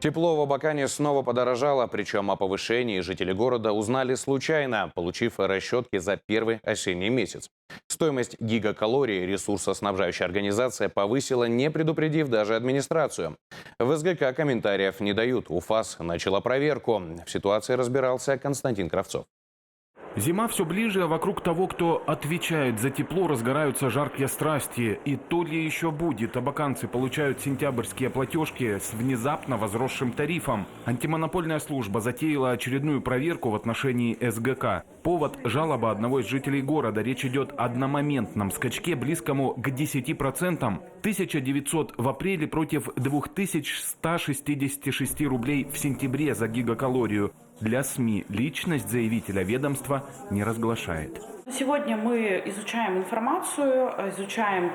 Тепло в Абакане снова подорожало, причем о повышении жители города узнали случайно, получив расчетки за первый осенний месяц. Стоимость гигакалорий ресурсоснабжающая организация повысила, не предупредив даже администрацию. В СГК комментариев не дают. УФАС начала проверку. В ситуации разбирался Константин Кравцов. Зима все ближе, а вокруг того, кто отвечает за тепло, разгораются жаркие страсти. И то ли еще будет. Абаканцы получают сентябрьские платежки с внезапно возросшим тарифом. Антимонопольная служба затеяла очередную проверку в отношении СГК. Повод – жалоба одного из жителей города. Речь идет о одномоментном скачке, близкому к 10%. 1900 в апреле против 2166 рублей в сентябре за гигакалорию. Для СМИ личность заявителя ведомства не разглашает. Сегодня мы изучаем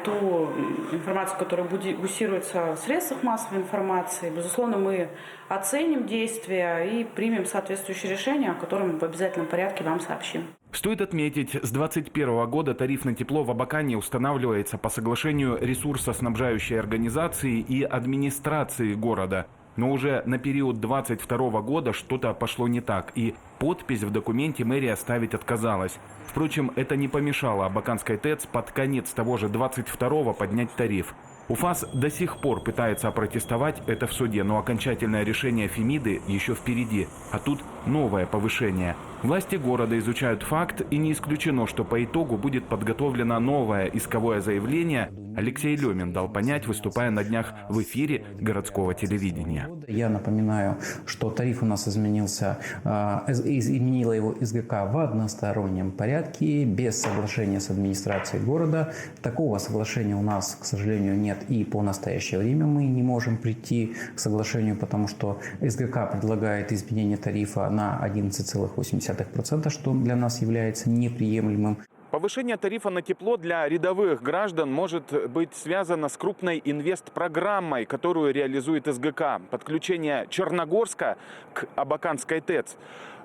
ту информацию, которая муссируется в средствах массовой информации. Безусловно, мы оценим действия и примем соответствующее решение, о котором в обязательном порядке вам сообщим. Стоит отметить, с 2021 года тариф на тепло в Абакане устанавливается по соглашению ресурсоснабжающей организации и администрации города. Но уже на период 2022 года что-то пошло не так, и подпись в документе мэрия ставить отказалась. Впрочем, это не помешало Абаканской ТЭЦ под конец того же 22-го поднять тариф. УФАС до сих пор пытается опротестовать это в суде, но окончательное решение Фемиды еще впереди. А тут новое повышение. Власти города изучают факт, и не исключено, что по итогу будет подготовлено новое исковое заявление. Алексей Лемин дал понять, выступая на днях в эфире городского телевидения. Я напоминаю, что тариф у нас изменила его СГК в одностороннем порядке, без соглашения с администрацией города. Такого соглашения у нас, к сожалению, нет, и по настоящее время мы не можем прийти к соглашению, потому что СГК предлагает изменение тарифа на 11,8%, что для нас является неприемлемым. Повышение тарифа на тепло для рядовых граждан может быть связано с крупной инвестпрограммой, которую реализует СГК. Подключение Черногорска к Абаканской ТЭЦ.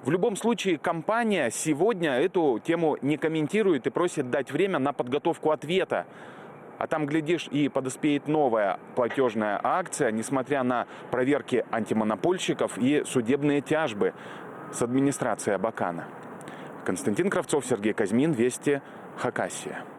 В любом случае, компания сегодня эту тему не комментирует и просит дать время на подготовку ответа. А там, глядишь, и подоспеет новая платежная акция, несмотря на проверки антимонопольщиков и судебные тяжбы с администрацией Абакана. Константин Кравцов, Сергей Казьмин, Вести, Хакасия.